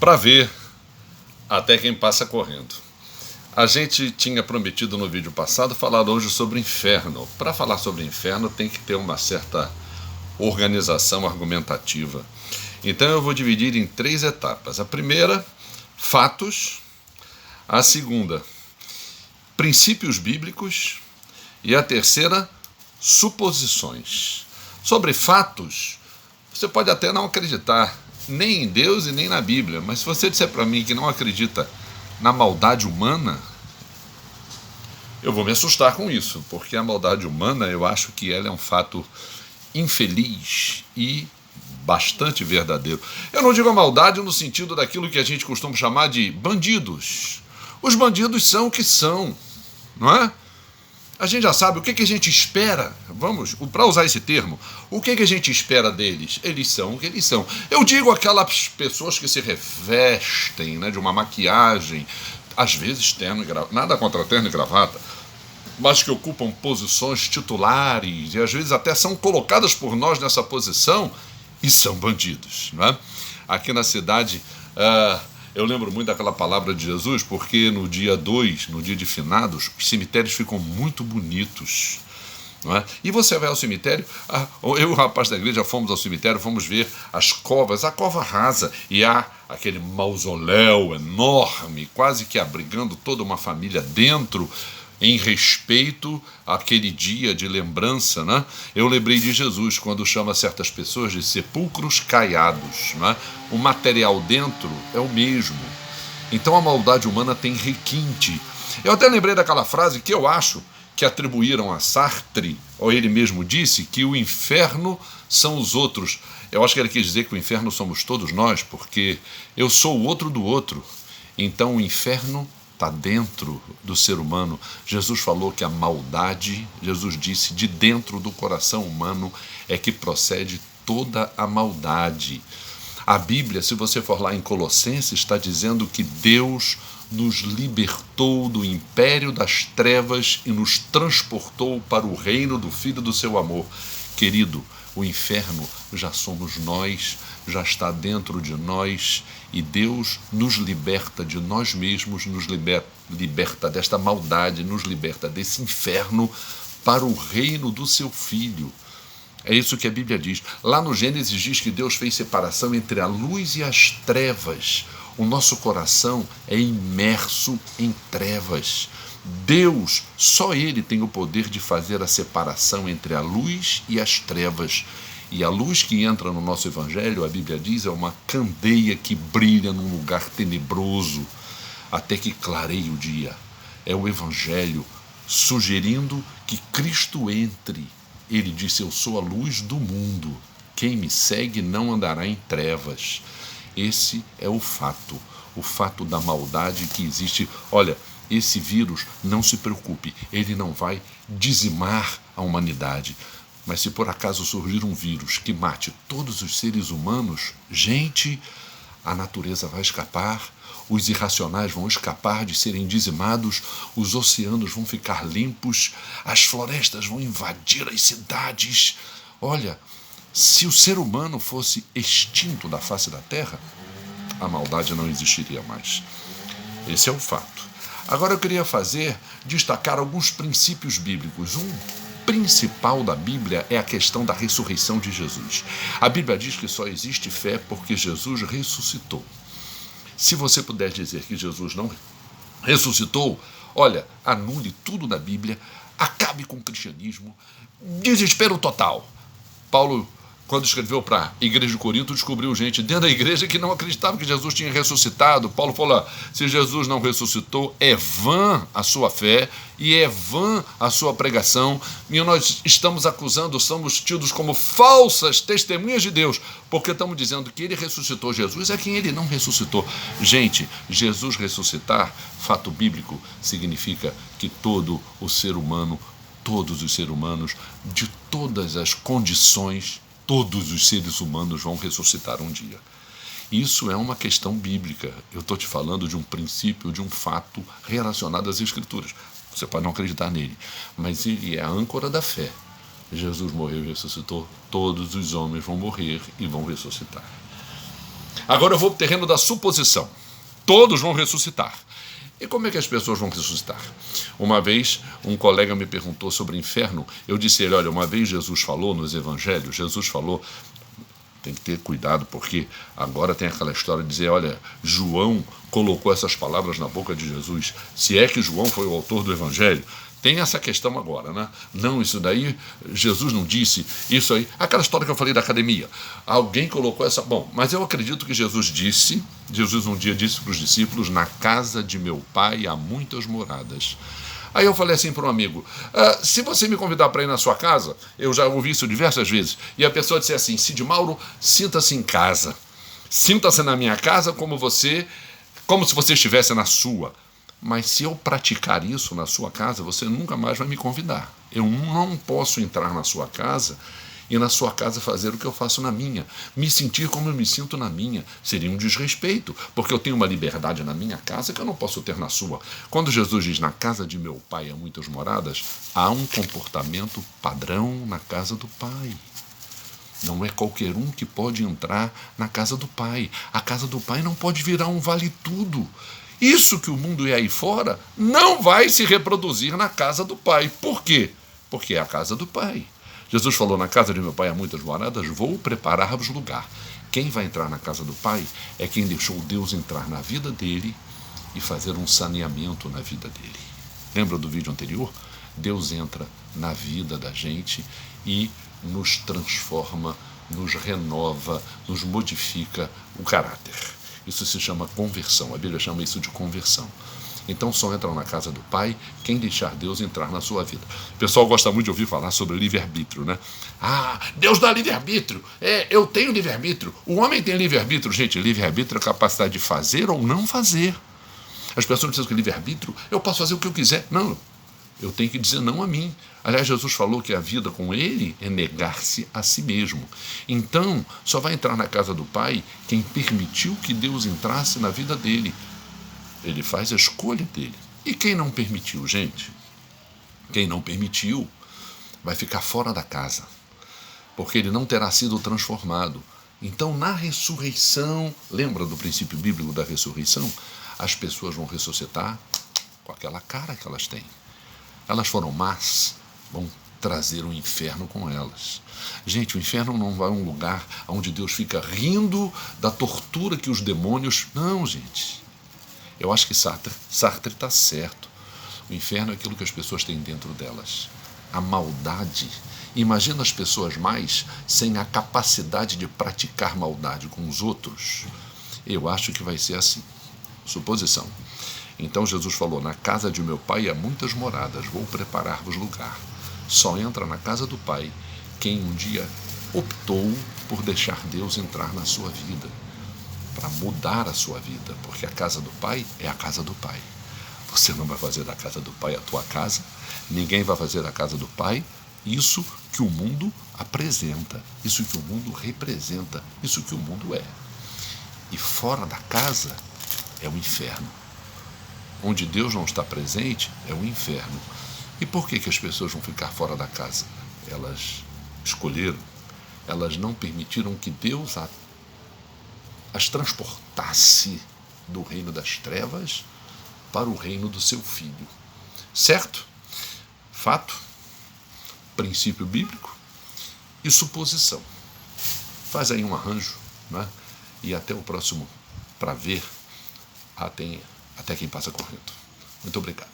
para ver até quem passa correndo. A gente tinha prometido no vídeo passado falar hoje sobre o inferno. Para falar sobre o inferno tem que ter uma certa organização argumentativa. Então eu vou dividir em 3 etapas. A primeira, fatos. A segunda, princípios bíblicos. E a terceira, suposições. Sobre fatos, você pode até não acreditar nem em Deus e nem na Bíblia, mas se você disser para mim que não acredita na maldade humana, eu vou me assustar com isso, porque a maldade humana, eu acho que ela é um fato infeliz e bastante verdadeiro. Eu não digo a maldade no sentido daquilo que a gente costuma chamar de bandidos. Os bandidos são o que são, não é? A gente já sabe o que a gente espera, para usar esse termo, o que a gente espera deles? Eles são o que eles são. Eu digo aquelas pessoas que se revestem, né, de uma maquiagem, às vezes terno e gravata, nada contra terno e gravata, mas que ocupam posições titulares e às vezes até são colocadas por nós nessa posição e são bandidos, não é? Aqui na cidade, eu lembro muito daquela palavra de Jesus, porque no dia 2, no dia de finados, os cemitérios ficam muito bonitos. Não é? E você vai ao cemitério, eu e o rapaz da igreja fomos ao cemitério, fomos ver as covas, a cova rasa, e há aquele mausoléu enorme, quase que abrigando toda uma família dentro, em respeito àquele dia de lembrança, né? Eu lembrei de Jesus quando chama certas pessoas de sepulcros caiados, né? O material dentro é o mesmo. Então a maldade humana tem requinte. Eu até lembrei daquela frase que eu acho que atribuíram a Sartre, ou ele mesmo disse, que o inferno são os outros. Eu acho que ele quis dizer que o inferno somos todos nós, porque eu sou o outro do outro. Então o inferno está dentro do ser humano. Jesus falou que a maldade, Jesus disse, de dentro do coração humano é que procede toda a maldade. A Bíblia, se você for lá em Colossenses, está dizendo que Deus nos libertou do império das trevas e nos transportou para o reino do Filho do seu amor. Querido, o inferno já somos nós, já está dentro de nós, e Deus nos liberta de nós mesmos, nos liberta desta maldade, nos liberta desse inferno para o reino do seu Filho. É isso que a Bíblia diz. Lá no Gênesis diz que Deus fez separação entre a luz e as trevas. O nosso coração é imerso em trevas. Deus, só Ele tem o poder de fazer a separação entre a luz e as trevas. E a luz que entra no nosso Evangelho, a Bíblia diz, é uma candeia que brilha num lugar tenebroso até que clareie o dia. É o Evangelho sugerindo que Cristo entre. Ele disse, eu sou a luz do mundo. Quem me segue não andará em trevas. Esse é o fato da maldade que existe. Olha, esse vírus, não se preocupe, ele não vai dizimar a humanidade. Mas se por acaso surgir um vírus que mate todos os seres humanos, gente, a natureza vai escapar, os irracionais vão escapar de serem dizimados, os oceanos vão ficar limpos, as florestas vão invadir as cidades. Olha, se o ser humano fosse extinto da face da Terra, a maldade não existiria mais. Esse é o fato. Agora eu queria destacar alguns princípios bíblicos. Um principal da Bíblia é a questão da ressurreição de Jesus. A Bíblia diz que só existe fé porque Jesus ressuscitou. Se você puder dizer que Jesus não ressuscitou, olha, anule tudo na Bíblia, acabe com o cristianismo, desespero total. Paulo, quando escreveu para a igreja de Corinto, descobriu gente dentro da igreja que não acreditava que Jesus tinha ressuscitado. Paulo falou, se Jesus não ressuscitou, é vã a sua fé e é vã a sua pregação, e nós estamos acusando, somos tidos como falsas testemunhas de Deus, porque estamos dizendo que ele ressuscitou. Jesus é quem ele não ressuscitou. Gente, Jesus ressuscitar, fato bíblico, significa que todo o ser humano, todos os seres humanos, de todas as condições, todos os seres humanos vão ressuscitar um dia. Isso é uma questão bíblica. Eu estou te falando de um princípio, de um fato relacionado às Escrituras. Você pode não acreditar nele, mas ele é a âncora da fé. Jesus morreu e ressuscitou, todos os homens vão morrer e vão ressuscitar. Agora eu vou para o terreno da suposição. Todos vão ressuscitar. E como é que as pessoas vão ressuscitar? Uma vez, um colega me perguntou sobre o inferno. Eu disse a ele, olha, uma vez Jesus falou nos evangelhos, Jesus falou, tem que ter cuidado, porque agora tem aquela história de dizer, olha, João colocou essas palavras na boca de Jesus. Se é que João foi o autor do evangelho, tem essa questão agora, né? Não, isso daí, Jesus não disse, isso aí. Aquela história que eu falei da academia. Alguém colocou essa... Bom, mas eu acredito que Jesus um dia disse para os discípulos, na casa de meu pai há muitas moradas. Aí eu falei assim para um amigo, se você me convidar para ir na sua casa, eu já ouvi isso diversas vezes, e a pessoa disse assim, Cid Mauro, sinta-se em casa. Sinta-se na minha casa como se você estivesse na sua. Mas se eu praticar isso na sua casa, você nunca mais vai me convidar. Eu não posso entrar na sua casa e na sua casa fazer o que eu faço na minha. Me sentir como eu me sinto na minha. Seria um desrespeito, porque eu tenho uma liberdade na minha casa que eu não posso ter na sua. Quando Jesus diz, na casa de meu pai há muitas moradas, há um comportamento padrão na casa do pai. Não é qualquer um que pode entrar na casa do pai. A casa do pai não pode virar um vale-tudo. Isso que o mundo é aí fora não vai se reproduzir na casa do pai. Por quê? Porque é a casa do pai. Jesus falou, na casa de meu pai há muitas moradas, vou preparar-vos lugar. Quem vai entrar na casa do pai é quem deixou Deus entrar na vida dele e fazer um saneamento na vida dele. Lembra do vídeo anterior? Deus entra na vida da gente e nos transforma, nos renova, nos modifica o caráter. Isso se chama conversão, a Bíblia chama isso de conversão. Então só entram na casa do Pai quem deixar Deus entrar na sua vida. O pessoal gosta muito de ouvir falar sobre livre-arbítrio, né? Deus dá livre-arbítrio, eu tenho livre-arbítrio. O homem tem livre-arbítrio. Gente, livre-arbítrio é a capacidade de fazer ou não fazer. As pessoas dizem que livre-arbítrio, eu posso fazer o que eu quiser. Não, eu tenho que dizer não a mim. Aliás, Jesus falou que a vida com ele é negar-se a si mesmo. Então, só vai entrar na casa do Pai quem permitiu que Deus entrasse na vida dele. Ele faz a escolha dele. E quem não permitiu, gente? Quem não permitiu vai ficar fora da casa, porque ele não terá sido transformado. Então, na ressurreição, lembra do princípio bíblico da ressurreição? As pessoas vão ressuscitar com aquela cara que elas têm. Elas foram más, vão trazer o inferno com elas. Gente, o inferno não vai um lugar onde Deus fica rindo da tortura que os demônios... Não, gente. Eu acho que Sartre está certo. O inferno é aquilo que as pessoas têm dentro delas. A maldade. Imagina as pessoas mais sem a capacidade de praticar maldade com os outros. Eu acho que vai ser assim. Suposição. Então Jesus falou, na casa de meu pai há muitas moradas, vou preparar-vos lugar. Só entra na casa do Pai quem um dia optou por deixar Deus entrar na sua vida, para mudar a sua vida, porque a casa do Pai é a casa do Pai. Você não vai fazer da casa do Pai a tua casa, ninguém vai fazer da casa do Pai isso que o mundo apresenta, isso que o mundo representa, isso que o mundo é. E fora da casa é o inferno. Onde Deus não está presente é o inferno. E por que as pessoas vão ficar fora da casa? Elas escolheram, elas não permitiram que Deus as transportasse do reino das trevas para o reino do seu Filho. Certo? Fato, princípio bíblico e suposição. Faz aí um arranjo, né? E até o próximo para ver até quem passa correndo. Muito obrigado.